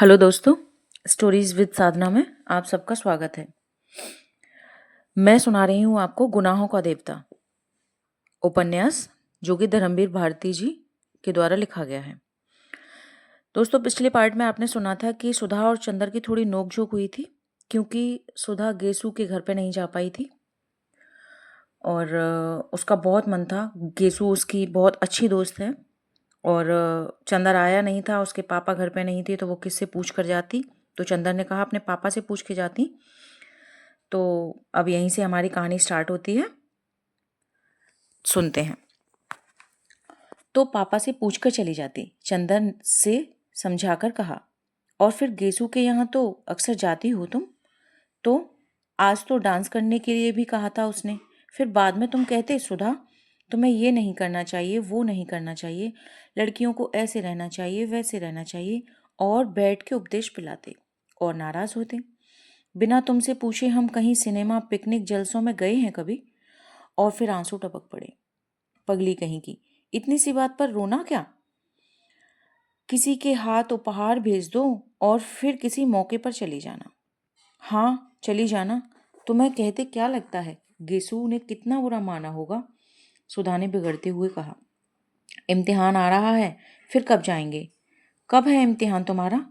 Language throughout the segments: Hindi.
हेलो दोस्तों, स्टोरीज विद साधना में आप सबका स्वागत है। मैं सुना रही हूँ आपको गुनाहों का देवता उपन्यास, जो कि धर्मवीर भारती जी के द्वारा लिखा गया है। दोस्तों, पिछले पार्ट में आपने सुना था कि सुधा और चंदर की थोड़ी नोकझोंक हुई थी, क्योंकि सुधा गेसु के घर पे नहीं जा पाई थी और उसका बहुत मन था। गेसु उसकी बहुत अच्छी दोस्त है और चंदर आया नहीं था, उसके पापा घर पे नहीं थे, तो वो किससे पूछ कर जाती। तो चंदर ने कहा अपने पापा से पूछ के जाती। तो अब यहीं से हमारी कहानी स्टार्ट होती है, सुनते हैं। तो पापा से पूछकर चली जाती, चंदन से समझाकर कहा। और फिर गेसु के यहाँ तो अक्सर जाती हो तुम? तो आज तो डांस करने के लिए भी कहा था उसने। फिर बाद में तुम कहते, सुधा तुम्हें ये नहीं करना चाहिए, वो नहीं करना चाहिए, लड़कियों को ऐसे रहना चाहिए, वैसे रहना चाहिए, और बैठ के उपदेश पिलाते और नाराज होते। बिना तुमसे पूछे हम कहीं सिनेमा, पिकनिक, जलसों में गए हैं कभी? और फिर आंसू टपक पड़े। पगली कहीं की, इतनी सी बात पर रोना क्या? किसी के हाथ उपहार भेज दो और फिर किसी मौके पर चली जाना। हाँ, चली जाना। तुम्हें कहते क्या लगता है गेसु ने कितना बुरा माना होगा? सुधा ने बिगड़ते हुए कहा। इम्तिहान आ रहा है, फिर कब जाएंगे? कब है इम्तिहान तुम्हारा?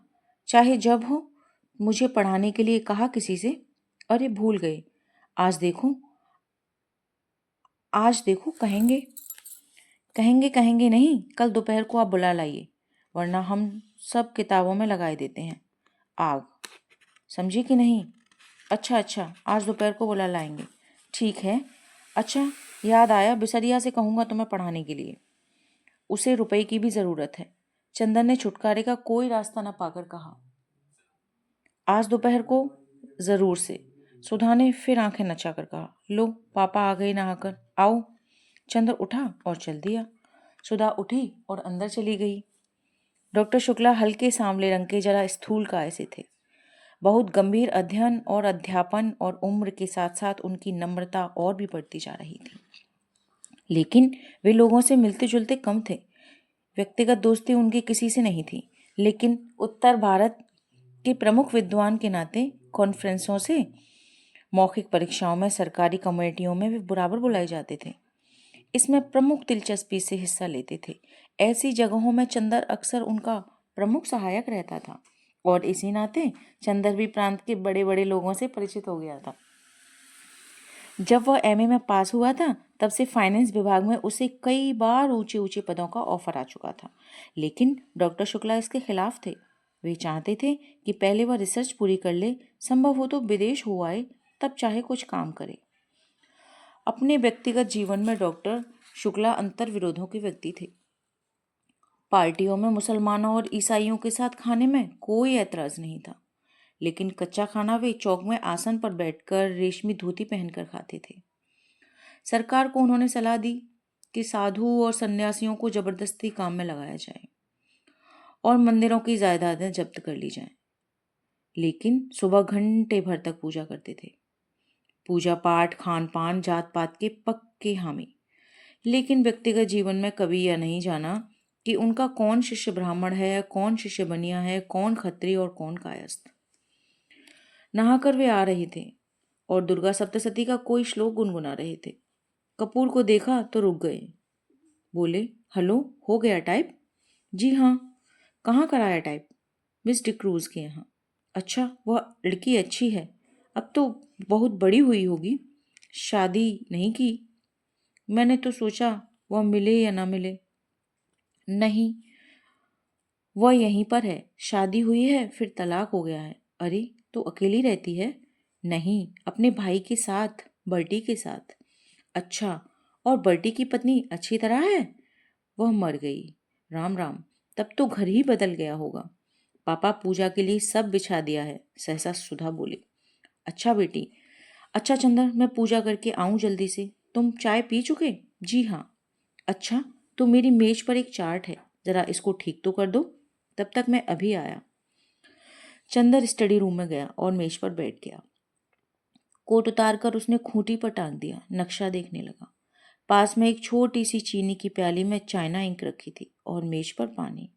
चाहे जब हो। मुझे पढ़ाने के लिए कहा किसी से? अरे भूल गए। आज देखो, आज देखो, कहेंगे। कहेंगे कहेंगे नहीं, कल दोपहर को आप बुला लाइए, वरना हम सब किताबों में लगाए देते हैं आग। समझी कि नहीं? अच्छा अच्छा, आज दोपहर को बुला लाएंगे। ठीक है। अच्छा, याद आया, बिसरिया से कहूँगा तुम्हें पढ़ाने के लिए। उसे रुपए की भी ज़रूरत है। चंदन ने छुटकारे का कोई रास्ता न पाकर कहा। आज दोपहर को ज़रूर से। सुधा ने फिर आंखें नचाकर कहा। लो, पापा आ गए नहाकर, आओ। चंदर उठा और चल दिया। सुधा उठी और अंदर चली गई। डॉक्टर शुक्ला हल्के सांवले रंग के, जरा स्थूल काय से थे। बहुत गंभीर अध्ययन और अध्यापन और उम्र के साथ साथ उनकी नम्रता और भी बढ़ती जा रही थी। लेकिन वे लोगों से मिलते जुलते कम थे। व्यक्तिगत दोस्ती उनकी किसी से नहीं थी, लेकिन उत्तर भारत के प्रमुख विद्वान के नाते कॉन्फ्रेंसों से, मौखिक परीक्षाओं में, सरकारी कमेटियों में वे बराबर बुलाए जाते थे। इसमें प्रमुख दिलचस्पी से हिस्सा लेते थे। ऐसी जगहों में चंदर अक्सर उनका प्रमुख सहायक रहता था और इसी नाते चंदर भी प्रांत के बड़े बड़े लोगों से परिचित हो गया था। जब वह एमए में पास हुआ था, तब से फाइनेंस विभाग में उसे कई बार ऊंचे ऊंचे पदों का ऑफर आ चुका था, लेकिन डॉक्टर शुक्ला इसके खिलाफ थे। वे चाहते थे कि पहले वह रिसर्च पूरी कर ले, संभव हो तो विदेश हो आए, तब चाहे कुछ काम करे। अपने व्यक्तिगत जीवन में डॉक्टर शुक्ला अंतर विरोधों के व्यक्ति थे। पार्टियों में मुसलमानों और ईसाइयों के साथ खाने में कोई ऐतराज नहीं था, लेकिन कच्चा खाना वे चौक में आसन पर बैठकर रेशमी धोती पहनकर खाते थे। सरकार को उन्होंने सलाह दी कि साधु और सन्यासियों को जबरदस्ती काम में लगाया जाए और मंदिरों की जायदादें जब्त कर ली जाएं, लेकिन सुबह घंटे भर तक पूजा करते थे। पूजा पाठ, खान पान, जात पात के पक्के हामी। लेकिन व्यक्तिगत जीवन में कभी यह नहीं जाना कि उनका कौन शिष्य ब्राह्मण है, कौन शिष्य बनिया है, कौन खत्री और कौन कायस्थ। नहाकर वे आ रहे थे और दुर्गा सप्तशती का कोई श्लोक गुनगुना रहे थे। कपूर को देखा तो रुक गए। बोले, हेलो, हो गया टाइप? जी हाँ। कहाँ कराया टाइप? मिस डिक्रूज के यहाँ। अच्छा, वह लड़की अच्छी है, अब तो बहुत बड़ी हुई होगी। शादी नहीं की? मैंने तो सोचा वह मिले या ना मिले। नहीं, वह यहीं पर है। शादी हुई है, फिर तलाक हो गया है। अरे, तो अकेली रहती है? नहीं, अपने भाई के साथ, बर्टी के साथ। अच्छा, और बर्टी की पत्नी अच्छी तरह है? वह मर गई। राम राम, तब तो घर ही बदल गया होगा। पापा पूजा के लिए सब बिछा दिया है, सहसा सुधा बोली। अच्छा बेटी। अच्छा चंदर, मैं पूजा करके आऊं जल्दी से। तुम चाय पी चुके? जी हाँ। अच्छा, तो मेरी मेज पर एक चार्ट है, जरा इसको ठीक तो कर दो। तब तक मैं अभी आया। चंदर स्टडी रूम में गया और मेज पर बैठ गया। कोट उतारकर उसने खूंटी पर टांग दिया, नक्शा देखने लगा। पास में एक छोटी सी चीनी की प्याली में चाइना इंक रखी थी और मेज पर पानी।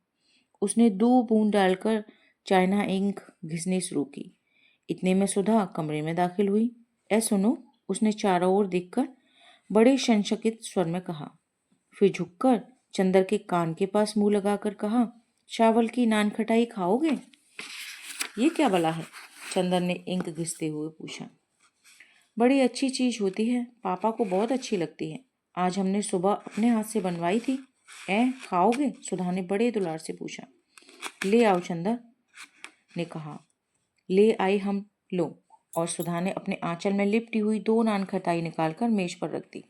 उसने 2 बूंद डालकर चाइना इंक घिसनी शुरू की। इतने में सुधा कमरे में दाखिल हुई। सुनो, उसने चारों ओर देखकर बड़े संशयित स्वर में कहा। फिर झुककर चंदर के कान के पास मुंह लगाकर कहा, चावल की नान खटाई खाओगे? ये क्या भला है? चंदर ने इंक घिसते हुए पूछा। बड़ी अच्छी चीज होती है, पापा को बहुत अच्छी लगती है। आज हमने सुबह अपने हाथ से बनवाई थी। खाओगे? सुधा ने बड़े दुलार से पूछा। ले आओ, चंदर ने कहा। ले आई हम। लो। और सुधा ने अपने आंचल में लिपटी हुई 2 नान खटाई निकालकर मेज पर रख दी।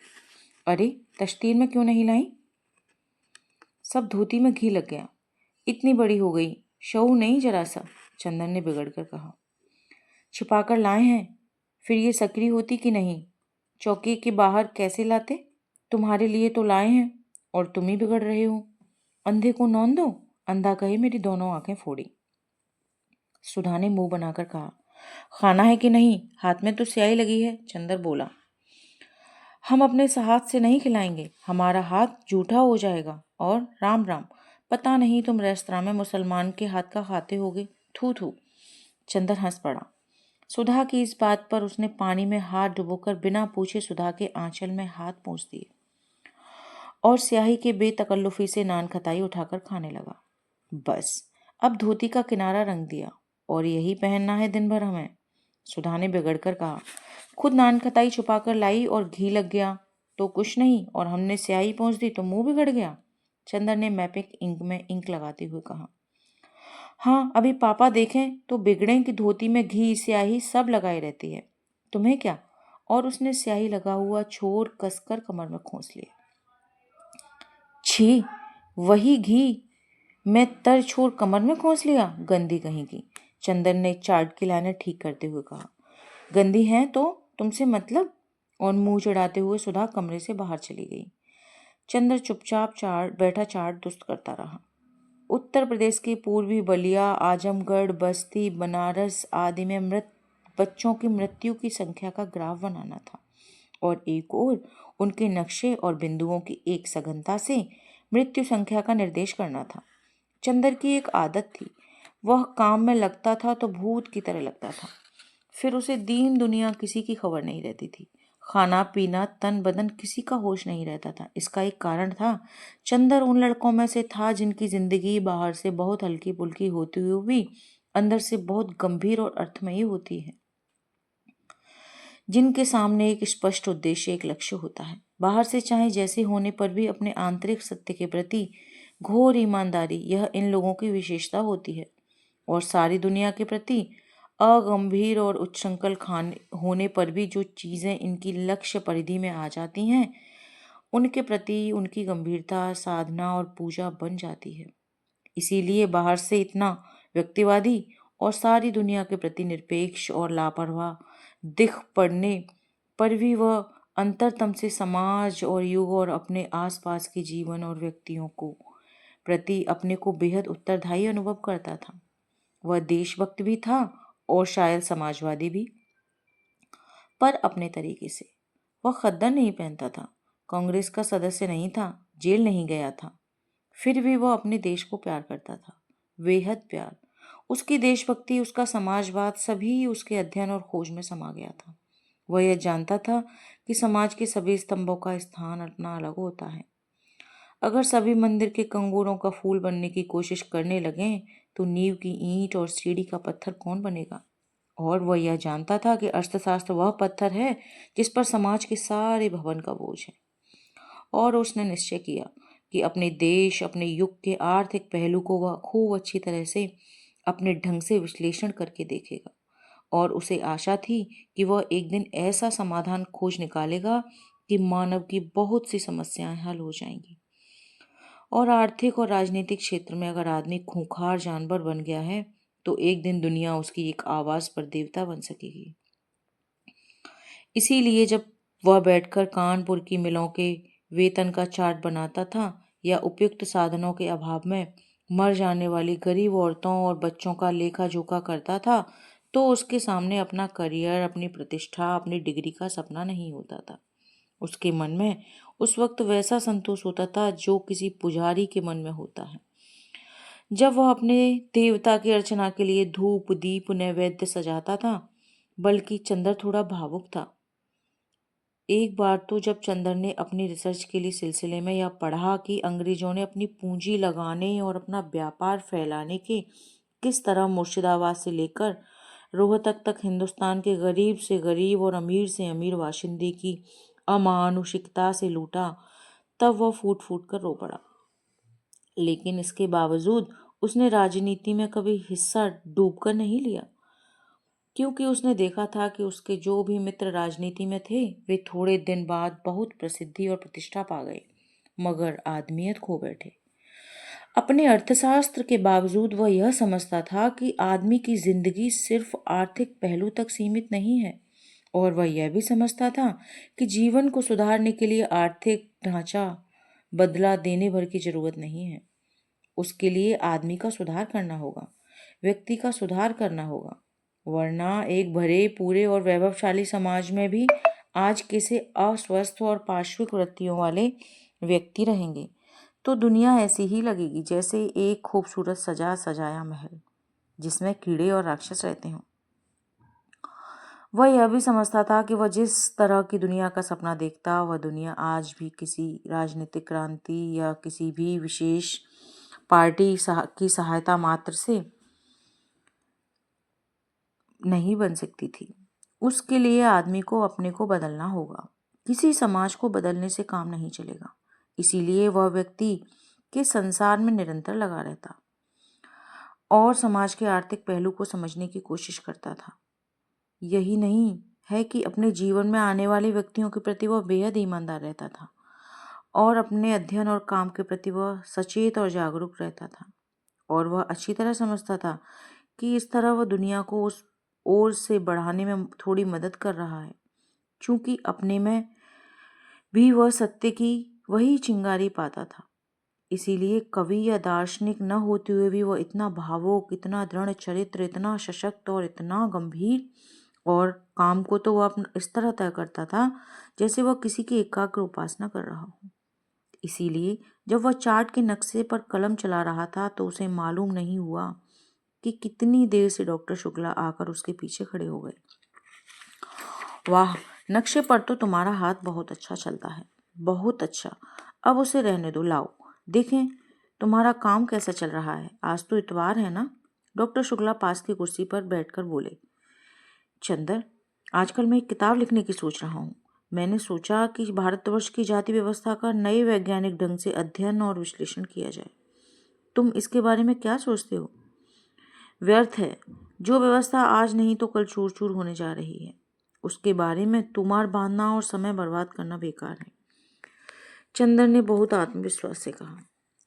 अरे, तश्तीर में क्यों नहीं लाई? सब धोती में घी लग गया। इतनी बड़ी हो गई, शऊ नहीं जरा सा, चंदन ने बिगड़कर कहा। छिपाकर लाए हैं, फिर ये सकरी होती कि नहीं? चौकी के बाहर कैसे लाते? तुम्हारे लिए तो लाए हैं और तुम ही बिगड़ रहे हो। अंधे को नौन दो, अंधा कहे मेरी दोनों आंखें फोड़ी। सुधा ने मुंह बनाकर कहा। खाना है कि नहीं? हाथ में तो स्याही लगी है, चंदर बोला। हम अपने हाथ से नहीं खिलाएंगे, हमारा हाथ जूठा हो जाएगा। और राम राम, पता नहीं तुम रेस्तरां में मुसलमान के हाथ का खाते होगे। थू थू। चंदर हंस पड़ा। सुधा की इस बात पर उसने पानी में हाथ डुबोकर बिना पूछे सुधा के आंचल में हाथ पहुंच दिए और स्याही के बेतकल्लुफी से नान खटाई उठाकर खाने लगा। बस अब धोती का किनारा रंग दिया और यही पहनना है दिन भर हमें, सुधा ने बिगड़कर कहा। खुद नान खटाई छुपाकर लाई और घी लग गया तो कुछ नहीं, और हमने स्याही पहुंच दी तो मुंह बिगड़ गया, चंदर ने मैपिक इंक में इंक लगाते हुए कहा। हाँ, अभी पापा देखें तो बिगड़े की धोती में घी स्याही सब लगाई रहती है, तुम्हें क्या? और उसने स्याही लगा हुआ छोर कसकर कमर में खोस लिया। छी, वही घी मैं तर छोर कमर में खोस लिया, गंदी कहीं की, चंदन ने चार्ट की लाइनें ठीक करते हुए कहा। गंदी हैं तो तुमसे मतलब? और मुंह चढ़ाते हुए सुधा कमरे से बाहर चली गई। चंदर चुपचाप बैठा चार्ट दुरुस्त करता रहा। उत्तर प्रदेश के पूर्वी बलिया, आजमगढ़, बस्ती, बनारस आदि में मृत बच्चों की मृत्यु की संख्या का ग्राफ बनाना था और एक ओर उनके नक्शे और बिंदुओं की एक सघनता से मृत्यु संख्या का निर्देश करना था। चंदर की एक आदत थी, वह काम में लगता था तो भूत की तरह लगता था। फिर उसे दीन दुनिया किसी की खबर नहीं रहती थी। खाना पीना तन बदन किसी का होश नहीं रहता था। इसका एक कारण था, चंदर उन लड़कों में से था जिनकी जिंदगी बाहर से बहुत हल्की पुल्की होती हुई भी अंदर से बहुत गंभीर और अर्थमयी होती है, जिनके सामने एक स्पष्ट उद्देश्य, एक लक्ष्य होता है। बाहर से चाहे जैसे होने पर भी अपने आंतरिक सत्य के प्रति घोर ईमानदारी, यह इन लोगों की विशेषता होती है। और सारी दुनिया के प्रति अगंभीर और उच्छृंखल खान होने पर भी जो चीजें इनकी लक्ष्य परिधि में आ जाती हैं, उनके प्रति उनकी गंभीरता साधना और पूजा बन जाती है। इसीलिए बाहर से इतना व्यक्तिवादी और सारी दुनिया के प्रति निरपेक्ष और लापरवाह दिख पड़ने पर भी वह अंतरतम से समाज और युग और अपने आसपास के जीवन और व्यक्तियों को प्रति अपने को बेहद उत्तरदायी अनुभव करता था। वह देशभक्त भी था और शायद समाजवादी भी, पर अपने तरीके से। वह खद्दर नहीं पहनता था, कांग्रेस का सदस्य नहीं था, जेल नहीं गया था, फिर भी वह अपने देश को प्यार करता था, बेहद प्यार। उसकी देशभक्ति, उसका समाजवाद सभी उसके अध्ययन और खोज में समा गया था। वह यह जानता था कि समाज के सभी स्तंभों का स्थान अपना अलग होता है। अगर सभी मंदिर के कंगूरों का फूल बनने की कोशिश करने लगें तो नींव की ईंट और सीढ़ी का पत्थर कौन बनेगा? और वह यह जानता था कि अर्थशास्त्र वह पत्थर है जिस पर समाज के सारे भवन का बोझ है। और उसने निश्चय किया कि अपने देश, अपने युग के आर्थिक पहलू को वह खूब अच्छी तरह से अपने ढंग से विश्लेषण करके देखेगा। और उसे आशा थी कि वह एक दिन ऐसा समाधान खोज निकालेगा कि मानव की बहुत सी समस्याएं हल हो जाएंगी। और आर्थिक और राजनीतिक क्षेत्र में अगर आदमी खूंखार जानवर बन गया है तो एक दिन दुनिया उसकी एक आवाज पर देवता बन सकेगी। इसीलिए जब वह बैठकर कानपुर की मिलों के वेतन का चार्ट बनाता था या उपयुक्त साधनों के अभाव में मर जाने वाली गरीब औरतों और बच्चों का लेखा जोखा करता था, तो उसके सामने अपना करियर, अपनी प्रतिष्ठा, अपनी डिग्री का सपना नहीं होता था। उसके मन में उस वक्त वैसा संतोष होता था जो किसी पुजारी के मन में होता है जब वह अपने देवता की अर्चना के लिए धूप दीप नैवेद्य सजाता था, बल्कि चंदर थोड़ा भावुक था। एक बार तो जब चंदर ने अपनी रिसर्च के लिए सिलसिले में यह पढ़ा कि अंग्रेजों ने अपनी पूंजी लगाने और अपना व्यापार फैलाने के किस तरह मुर्शिदाबाद से लेकर रोहतक तक हिंदुस्तान के गरीब से गरीब और अमीर से अमीर बाशिंदे की अमानुषिकता से लूटा, तब वह फूट फूट कर रो पड़ा। लेकिन इसके बावजूद उसने राजनीति में कभी हिस्सा डूबकर नहीं लिया, क्योंकि उसने देखा था कि उसके जो भी मित्र राजनीति में थे वे थोड़े दिन बाद बहुत प्रसिद्धि और प्रतिष्ठा पा गए, मगर आदमियत खो बैठे। अपने अर्थशास्त्र के बावजूद वह यह समझता था कि आदमी की जिंदगी सिर्फ आर्थिक पहलू तक सीमित नहीं है, और वह यह भी समझता था कि जीवन को सुधारने के लिए आर्थिक ढांचा बदला देने भर की जरूरत नहीं है। उसके लिए आदमी का सुधार करना होगा, व्यक्ति का सुधार करना होगा, वरना एक भरे पूरे और वैभवशाली समाज में भी आज कैसे अस्वस्थ और पार्श्विक वृत्तियों वाले व्यक्ति रहेंगे, तो दुनिया ऐसी ही लगेगी जैसे एक खूबसूरत सजा सजाया महल जिसमें कीड़े और राक्षस रहते हों। वह यह भी समझता था कि वह जिस तरह की दुनिया का सपना देखता, वह दुनिया आज भी किसी राजनीतिक क्रांति या किसी भी विशेष पार्टी की सहायता मात्र से नहीं बन सकती थी। उसके लिए आदमी को अपने को बदलना होगा। किसी समाज को बदलने से काम नहीं चलेगा। इसीलिए वह व्यक्ति के संसार में निरंतर लगा रहता और समाज के आर्थिक पहलू को समझने की कोशिश करता था। यही नहीं है कि अपने जीवन में आने वाले व्यक्तियों के प्रति वह बेहद ईमानदार रहता था और अपने अध्ययन और काम के प्रति वह सचेत और जागरूक रहता था। और वह अच्छी तरह समझता था कि इस तरह वह दुनिया को उस ओर से बढ़ाने में थोड़ी मदद कर रहा है, क्योंकि अपने में भी वह सत्य की वही चिंगारी पाता था। इसीलिए कवि या दार्शनिक न होते हुए भी वह इतना भावुक, इतना दृढ़ चरित्र, इतना सशक्त और इतना गंभीर, और काम को तो वह इस तरह तय करता था जैसे वह किसी की एकाग्र उपासना कर रहा हो। इसीलिए जब वह चार्ट के नक्शे पर कलम चला रहा था तो उसे मालूम नहीं हुआ कि कितनी देर से डॉक्टर शुक्ला आकर उसके पीछे खड़े हो गए। वाह, नक्शे पर तो तुम्हारा हाथ बहुत अच्छा चलता है, बहुत अच्छा। अब उसे रहने दो, लाओ देखें तुम्हारा काम कैसा चल रहा है। आज तो इतवार है ना? डॉक्टर शुक्ला पास की कुर्सी पर बैठकर बोले। चंदर, आजकल मैं एक किताब लिखने की सोच रहा हूँ। मैंने सोचा कि भारतवर्ष की जाति व्यवस्था का नए वैज्ञानिक ढंग से अध्ययन और विश्लेषण किया जाए। तुम इसके बारे में क्या सोचते हो? व्यर्थ है। जो व्यवस्था आज नहीं तो कल चूर चूर होने जा रही है, उसके बारे में तुमार बांधना और समय बर्बाद करना बेकार है। चंदर ने बहुत आत्मविश्वास से कहा,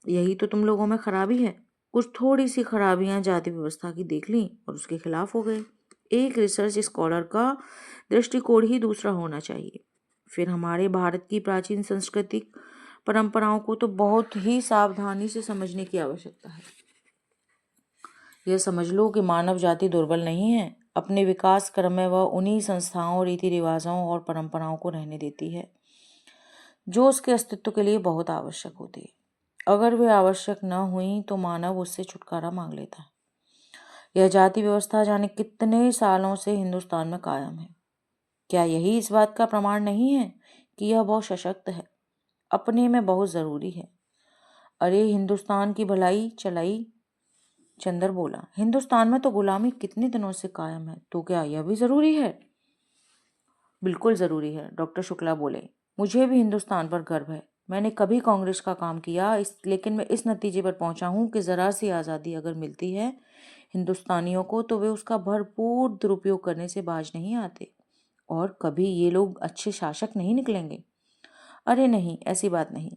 यही तो तुम लोगों में खराबी है। कुछ थोड़ी सी खराबियां जाति व्यवस्था की देख ली और उसके खिलाफ हो गए। एक रिसर्च स्कॉलर का दृष्टिकोण ही दूसरा होना चाहिए। फिर हमारे भारत की प्राचीन सांस्कृतिक परंपराओं को तो बहुत ही सावधानी से समझने की आवश्यकता है। यह समझ लो कि मानव जाति दुर्बल नहीं है। अपने विकास क्रम में वह उन्हीं संस्थाओं, रीति रिवाजों और परंपराओं को रहने देती है जो उसके अस्तित्व के लिए बहुत आवश्यक होती है। अगर वे आवश्यक न हुई तो मानव उससे छुटकारा मांग लेता है। यह जाति व्यवस्था जाने कितने सालों से हिंदुस्तान में कायम है। क्या यही इस बात का प्रमाण नहीं है कि यह बहुत सशक्त है, अपने में बहुत जरूरी है? अरे हिंदुस्तान की भलाई चलाई। चंदर बोला, हिंदुस्तान में तो गुलामी कितने दिनों से कायम है, तो क्या यह भी जरूरी है? बिल्कुल जरूरी है, डॉक्टर शुक्ला बोले। मुझे भी हिंदुस्तान पर गर्व है। मैंने कभी कांग्रेस का काम किया, लेकिन मैं इस नतीजे पर पहुंचा हूं कि जरा सी आज़ादी अगर मिलती है हिंदुस्तानियों को तो वे उसका भरपूर दुरुपयोग करने से बाज नहीं आते, और कभी ये लोग अच्छे शासक नहीं निकलेंगे। अरे नहीं, ऐसी बात नहीं।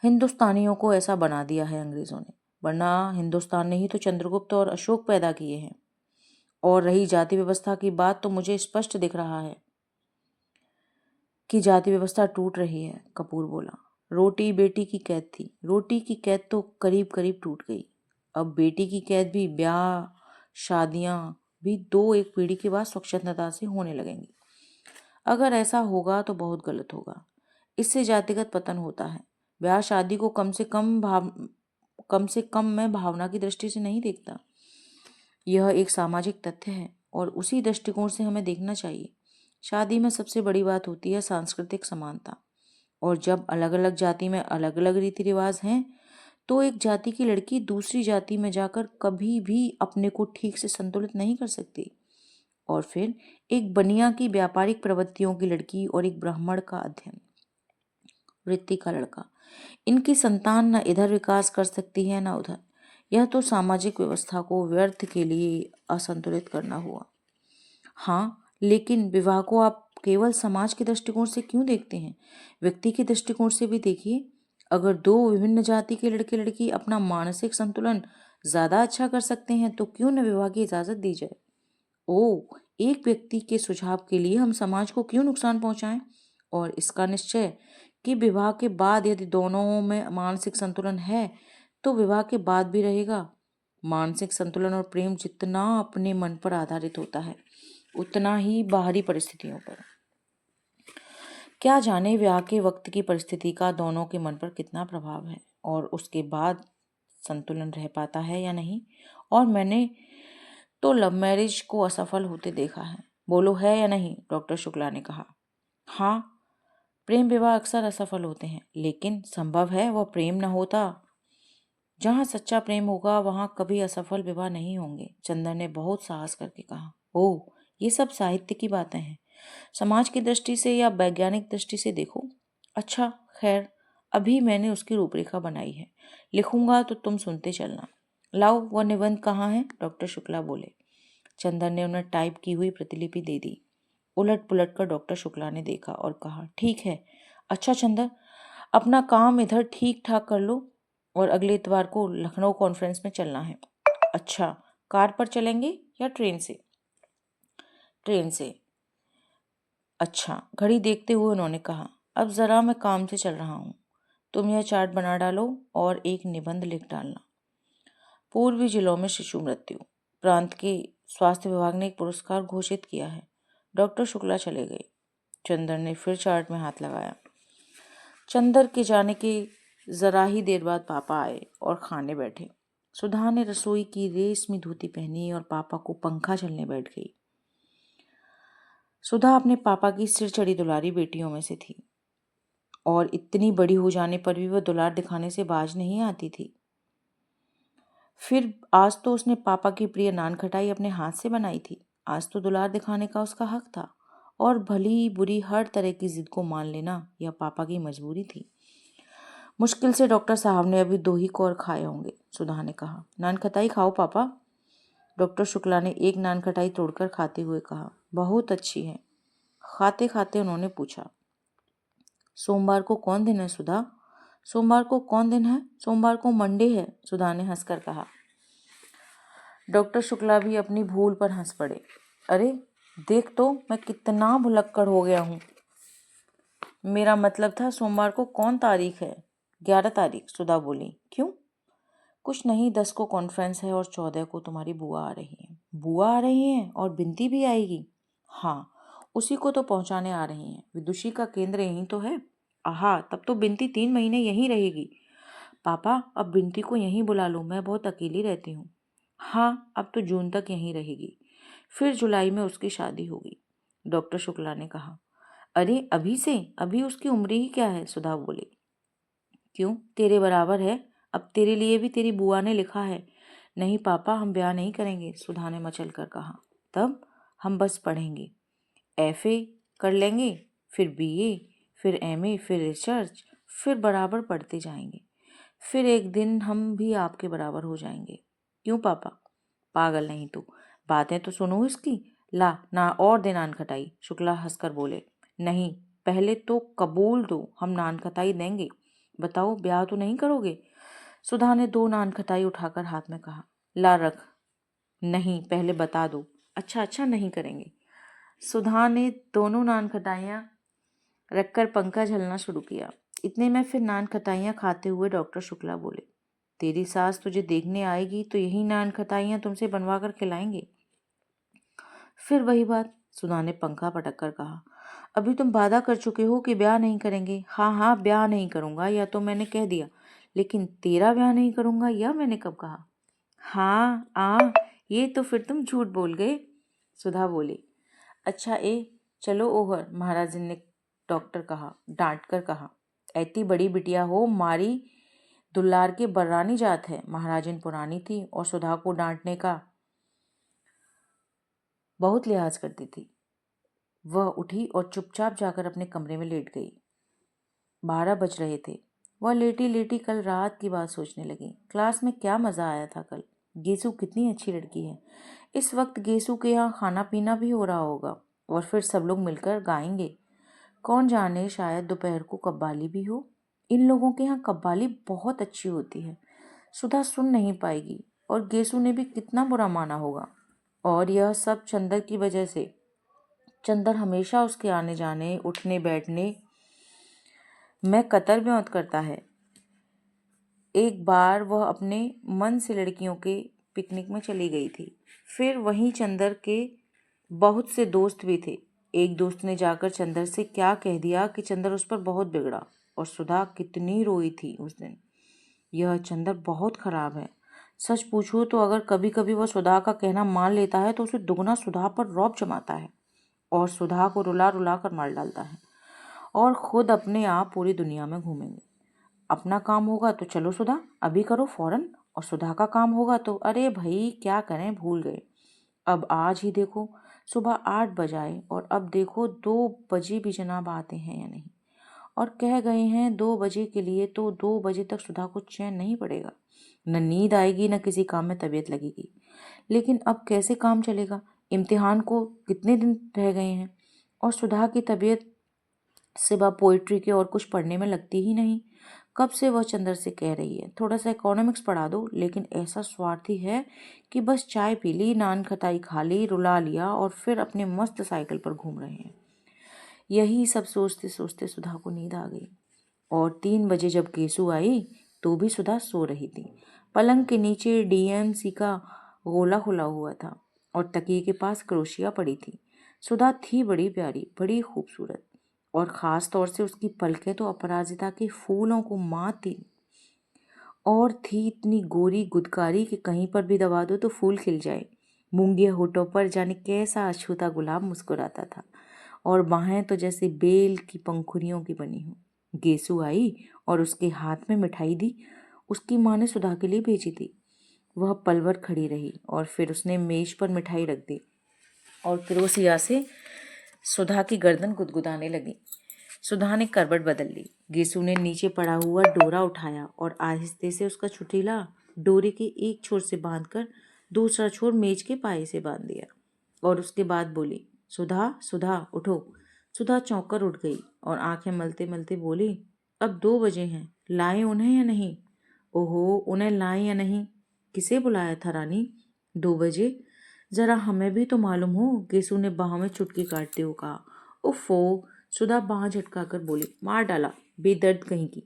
हिंदुस्तानियों को ऐसा बना दिया है अंग्रेजों ने, वरना हिंदुस्तान ने ही तो चंद्रगुप्त और अशोक पैदा किए हैं। और रही जाति व्यवस्था की बात, तो मुझे स्पष्ट दिख रहा है कि जाति व्यवस्था टूट रही है। कपूर बोला, रोटी बेटी की कैद थी, रोटी की कैद तो करीब करीब टूट गई। अब बेटी की कैद भी, ब्याह शादियां भी दो एक पीढ़ी के बाद स्वच्छंदता से होने लगेंगी। अगर ऐसा होगा तो बहुत गलत होगा। इससे जातिगत पतन होता है। ब्याह शादी को कम से कम कम से कम मैं भावना की दृष्टि से नहीं देखता। यह एक सामाजिक तथ्य है और उसी दृष्टिकोण से हमें देखना चाहिए। शादी में सबसे बड़ी बात होती है सांस्कृतिक समानता, और जब अलग अलग जाति में अलग अलग रीति रिवाज हैं तो एक जाति की लड़की दूसरी जाति में जाकर कभी भी अपने को ठीक से संतुलित नहीं कर सकती। और फिर एक बनिया की व्यापारिक प्रवृत्तियों की लड़की और एक ब्राह्मण का अध्ययन वृत्ति का लड़का, इनकी संतान न इधर विकास कर सकती है न उधर। यह तो सामाजिक व्यवस्था को व्यर्थ के लिए असंतुलित करना हुआ। हाँ, लेकिन विवाह को आप केवल समाज के दृष्टिकोण से क्यों देखते हैं? व्यक्ति के दृष्टिकोण से भी देखिए। अगर दो विभिन्न जाति के लड़के लड़की अपना मानसिक संतुलन ज्यादा अच्छा कर सकते हैं तो क्यों न विवाह की इजाजत दी जाए। एक व्यक्ति के सुझाव के लिए हम समाज को क्यों नुकसान पहुंचाएं? और इसका निश्चय कि विवाह के बाद यदि दोनों में मानसिक संतुलन है तो विवाह के बाद भी रहेगा। मानसिक संतुलन और प्रेम जितना अपने मन पर आधारित होता है उतना ही बाहरी परिस्थितियों पर। क्या जाने विवाह के वक्त की परिस्थिति का दोनों के मन पर कितना प्रभाव है और उसके बाद संतुलन रह पाता है या नहीं। और मैंने तो लव मैरिज को असफल होते देखा है। बोलो है या नहीं? डॉक्टर शुक्ला ने कहा। हाँ, प्रेम विवाह अक्सर असफल होते हैं, लेकिन संभव है वह प्रेम न होता। जहाँ सच्चा प्रेम होगा वहां कभी असफल विवाह नहीं होंगे, चंदन ने बहुत साहस करके कहा। ओह, ये सब साहित्य की बातें हैं। समाज की दृष्टि से या वैज्ञानिक दृष्टि से देखो। अच्छा, खैर, अभी मैंने उसकी रूपरेखा बनाई है, लिखूंगा तो तुम सुनते चलना। लाओ, वह निबंध कहाँ है? डॉक्टर शुक्ला बोले। चंदन ने उन्हें टाइप की हुई प्रतिलिपि दे दी। उलट पुलट कर डॉक्टर शुक्ला ने देखा और कहा, ठीक है। अच्छा चंदन, अपना काम इधर ठीक ठाक कर लो और अगले इतवार को लखनऊ कॉन्फ्रेंस में चलना है। अच्छा, कार पर चलेंगे या ट्रेन से? ट्रेन से। अच्छा, घड़ी देखते हुए उन्होंने कहा, अब जरा मैं काम से चल रहा हूँ। तुम यह चार्ट बना डालो और एक निबंध लिख डालना। पूर्वी जिलों में शिशु मृत्यु। प्रांत के स्वास्थ्य विभाग ने एक पुरस्कार घोषित किया है। डॉक्टर शुक्ला चले गए। चंदन ने फिर चार्ट में हाथ लगाया। चंदर के जाने के जरा ही देर बाद पापा आए और खाने बैठे। सुधा ने रसोई की रेशमी धोती पहनी और पापा को पंखा झलने बैठ गई। सुधा अपने पापा की सिर चढ़ी दुलारी बेटियों में से थी और इतनी बड़ी हो जाने पर भी वह दुलार दिखाने से बाज नहीं आती थी। फिर आज तो उसने पापा की प्रिय नान खटाई अपने हाथ से बनाई थी। आज तो दुलार दिखाने का उसका हक था और भली बुरी हर तरह की जिद को मान लेना यह पापा की मजबूरी थी। मुश्किल से डॉक्टर साहब ने अभी 2 ही कौर खाए होंगे। सुधा ने कहा, नान खटाई खाओ पापा। डॉक्टर शुक्ला ने एक नान खटाई तोड़कर खाते हुए कहा, बहुत अच्छी है। खाते खाते उन्होंने पूछा, सोमवार को कौन दिन है सुधा? सोमवार को कौन दिन है? सोमवार को मंडे है, सुधा ने हंसकर कहा। डॉक्टर शुक्ला भी अपनी भूल पर हंस पड़े। अरे देख तो मैं कितना भुलक्कड़ हो गया हूँ। मेरा मतलब था सोमवार को कौन तारीख है? 11 तारीख, सुधा बोली। क्यों? कुछ नहीं, 10 को कॉन्फ्रेंस है और 14 को तुम्हारी बुआ आ रही है। बुआ आ रही हैं और बिनती भी आएगी? हाँ, उसी को तो पहुंचाने आ रही हैं। विदुषी का केंद्र यहीं तो है। आहा, तब तो बिनती 3 महीने यहीं रहेगी। पापा, अब बिनती को यहीं बुला लो, मैं बहुत अकेली रहती हूँ। हाँ, अब तो जून तक यहीं रहेगी, फिर जुलाई में उसकी शादी होगी, डॉक्टर शुक्ला ने कहा। अरे अभी से? अभी उसकी उम्र ही क्या है? सुधा बोली। क्यों, तेरे बराबर है। अब तेरे लिए भी तेरी बुआ ने लिखा है। नहीं पापा, हम ब्याह नहीं करेंगे, सुधा ने मचल कर कहा। तब हम बस पढ़ेंगे, FA कर लेंगे, फिर BA, फिर MA, फिर रिसर्च, फिर बराबर पढ़ते जाएंगे। फिर एक दिन हम भी आपके बराबर हो जाएंगे। क्यों पापा? पागल नहीं तू, बातें तो सुनो इसकी। ला ना और दे नान खटाई, शुक्ला हंसकर बोले। नहीं, पहले तो कबूल दो, हम नान खटाई देंगे। बताओ, ब्याह तो नहीं करोगे? सुधा ने 2 नान खटाई उठाकर हाथ में कहा। ला रख। नहीं, पहले बता दो। अच्छा अच्छा, नहीं करेंगे। सुधा ने दोनों नान खटाइयाँ रखकर पंखा झलना शुरू किया। इतने में फिर नान खटाइयाँ खाते हुए डॉक्टर शुक्ला बोले, तेरी सास तुझे देखने आएगी तो यही नान खटाइयाँ तुमसे बनवा कर खिलाएंगे। फिर वही बात, सुधा ने पंखा पटक कर कहा। अभी तुम वादा कर चुके हो कि ब्याह नहीं करेंगे। हाँ हाँ, ब्याह नहीं करूंगा, या तो मैंने कह दिया, लेकिन तेरा ब्याह नहीं करूँगा यह मैंने कब कहा? हाँ ये तो फिर तुम झूठ बोल गए, सुधा बोली। अच्छा चलो ओहर, महाराज ने डॉक्टर कहा, डांट कर कहा। ऐती बड़ी बिटिया हो, मारी दुल्लार के बर्रानी जात है। महाराजन पुरानी थी और सुधा को डांटने का बहुत लिहाज करती थी। वह उठी और चुपचाप जाकर अपने कमरे में लेट गई। 12 बज रहे थे। वह लेटी लेटी कल रात की बात सोचने लगी। क्लास में क्या मज़ा आया था कल। गेसु कितनी अच्छी लड़की है। इस वक्त गेसु के यहाँ खाना पीना भी हो रहा होगा और फिर सब लोग मिलकर गाएंगे। कौन जाने, शायद दोपहर को कव्वाली भी हो। इन लोगों के यहाँ कव्वाली बहुत अच्छी होती है। सुधा सुन नहीं पाएगी और गेसु ने भी कितना बुरा माना होगा। और यह सब चंदर की वजह से। चंदर हमेशा उसके आने जाने, उठने बैठने में कतर ब्योंत करता है। एक बार वह अपने मन से लड़कियों के पिकनिक में चली गई थी। फिर वहीं चंदर के बहुत से दोस्त भी थे। एक दोस्त ने जाकर चंदर से क्या कह दिया कि चंदर उस पर बहुत बिगड़ा। और सुधा कितनी रोई थी उस दिन। यह चंदर बहुत खराब है। सच पूछो तो अगर कभी कभी वह सुधा का कहना मान लेता है तो उसे दुगना सुधा पर रौब जमाता है और सुधा को रुला रुला कर मार डालता है और खुद अपने आप पूरी दुनिया में घूमेंगे। अपना काम होगा तो चलो सुधा अभी करो फौरन, और सुधा का काम होगा तो अरे भाई क्या करें, भूल गए। अब आज ही देखो सुबह 8 बजाए और अब देखो 2 बजे भी जनाब आते हैं या नहीं। और कह गए हैं 2 बजे के लिए, तो 2 बजे तक सुधा को चैन नहीं पड़ेगा। न नींद आएगी न किसी काम में तबीयत लगेगी। लेकिन अब कैसे काम चलेगा। इम्तिहान को कितने दिन रह गए हैं और सुधा की तबीयत सिवा पोइट्री के और कुछ पढ़ने में लगती ही नहीं। कब से वह चंदर से कह रही है थोड़ा सा इकोनॉमिक्स पढ़ा दो, लेकिन ऐसा स्वार्थी है कि बस चाय पी ली, नान खटाई खा ली, रुला लिया और फिर अपने मस्त साइकिल पर घूम रहे हैं। यही सब सोचते सोचते सुधा को नींद आ गई। और 3 बजे जब केसु आई तो भी सुधा सो रही थी। पलंग के नीचे डीएमसी का गोला खुला हुआ था और तकिए के पास क्रोशिया पड़ी थी। सुधा थी बड़ी प्यारी, बड़ी खूबसूरत, और ख़ास तौर से उसकी पलकें तो अपराजिता के फूलों को माती और थी इतनी गोरी गुदकारी कि कहीं पर भी दबा दो तो फूल खिल जाए। मूंगे होठों पर जाने कैसा अछूता गुलाब मुस्कुराता था और बाहें तो जैसे बेल की पंखुड़ियों की बनी हो। गेसु आई और उसके हाथ में मिठाई दी। उसकी माँ ने सुधा के लिए भेजी थी। वह पल भर खड़ी रही और फिर उसने मेज पर मिठाई रख दी और क्रोशिया से सुधा की गर्दन गुदगुदाने लगी। सुधा ने करवट बदल ली। गेसु ने नीचे पड़ा हुआ डोरा उठाया और आहिस्ते से उसका छुटीला डोरे के एक छोर से बांधकर दूसरा छोर मेज के पाए से बांध दिया और उसके बाद बोली, सुधा सुधा उठो। सुधा चौंक कर उठ गई और आंखें मलते मलते बोली, अब 2 बजे हैं, लाएं उन्हें या नहीं? ओहो, उन्हें लाएं या नहीं? किसे बुलाया था रानी? 2 बजे? जरा हमें भी तो मालूम हो, गेसु ने बाह में चुटकी काटते हुए कहा। उफ़ो, सुधा बाह झटका कर बोली, मार डाला बेदर्द कहीं की।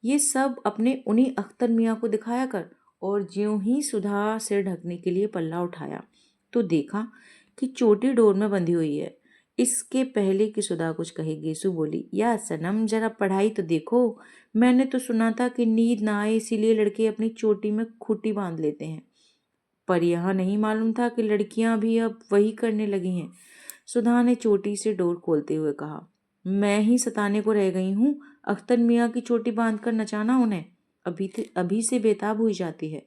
ये सब अपने उन्हीं अख्तर मियाँ को दिखाया कर। और ज्यों ही सुधा सिर ढकने के लिए पल्ला उठाया तो देखा कि चोटी डोर में बंधी हुई है। इसके पहले कि सुधा कुछ कहे गेसु बोली, या सनम जरा पढ़ाई तो देखो। मैंने तो सुना था कि नींद ना आए इसीलिए लड़के अपनी चोटी में खूंटी बांध लेते हैं, पर यह नहीं मालूम था कि लड़कियां भी अब वही करने लगी हैं। सुधा ने चोटी से डोर खोलते हुए कहा, मैं ही सताने को रह गई हूँ। अख्तर मियाँ की चोटी बांधकर नचाना उन्हें अभी से बेताब हुई जाती है।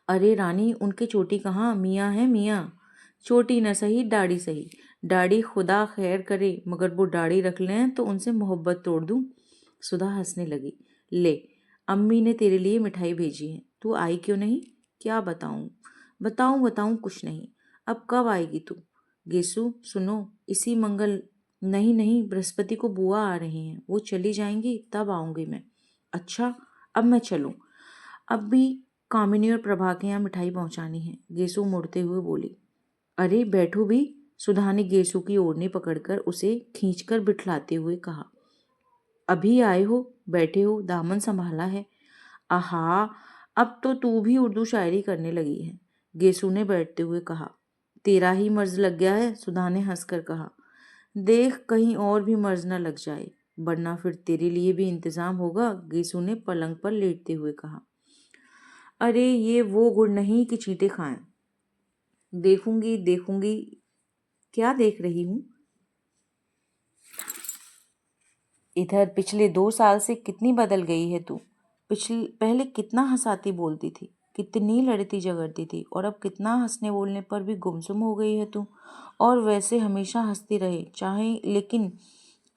अरे रानी, उनके चोटी कहाँ, मियाँ है मियाँ। चोटी न सही दाढ़ी सही। दाढ़ी खुदा खैर करे, मगर वो दाढ़ी रख लें तो उनसे मोहब्बत तोड़ दूँ। सुधा हंसने लगी। ले, अम्मी ने तेरे लिए मिठाई भेजी है, तू आई क्यों नहीं? क्या बताऊँ बताऊँ कुछ नहीं। अब कब आएगी तू? गेसु सुनो, इसी मंगल नहीं नहीं, बृहस्पति को बुआ आ रही हैं, वो चली जाएंगी तब आऊँगी मैं। अच्छा, अब मैं चलूँ? अब भी कामिनी और प्रभा के यहाँ मिठाई पहुँचानी है, गेसु मुड़ते हुए बोली। अरे बैठो भी, सुधा ने गेसु की ओढ़नी पकड़कर उसे खींचकर बिठलाते हुए कहा। अभी आए हो, बैठे हो, दामन संभाला है। आहा, अब तो तू भी उर्दू शायरी करने लगी है, गेसु ने बैठते हुए कहा। तेरा ही मर्ज लग गया है, सुधा ने हंसकर कहा। देख कहीं और भी मर्ज न लग जाए। वरना फिर तेरे लिए भी इंतजाम होगा, गेसू ने पलंग पर लेटते हुए कहा। अरे ये वो गुड़ नहीं कि चींटे खाएं। देखूंगी देखूंगी, क्या देख रही हूँ? इधर पिछले 2 साल से कितनी बदल गई है तू। पहले कितना हंसाती बोलती थी, कितनी लड़ती झगड़ती थी, और अब कितना हंसने बोलने पर भी गुमसुम हो गई है तू। और वैसे हमेशा हंसती रहे चाहे, लेकिन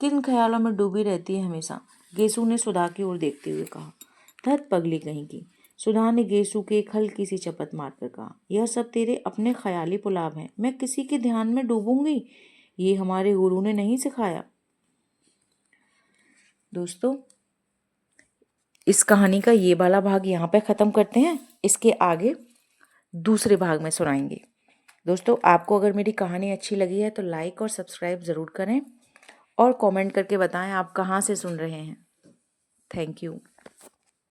किन ख्यालों में डूबी रहती है हमेशा। गेसू ने सुधा की ओर देखते हुए कहा। धत पगली कहीं की। सुधा ने गेसू के एक हल्की सी चपत मारकर कहा, यह सब तेरे अपने ख्याली पुलाव हैं। मैं किसी के ध्यान में डूबूंगी? ये हमारे गुरु ने नहीं सिखाया। दोस्तों, इस कहानी का ये वाला भाग यहाँ पे ख़त्म करते हैं। इसके आगे दूसरे भाग में सुनाएंगे। दोस्तों, आपको अगर मेरी कहानी अच्छी लगी है तो लाइक और सब्सक्राइब ज़रूर करें और कमेंट करके बताएं आप कहाँ से सुन रहे हैं। Thank you.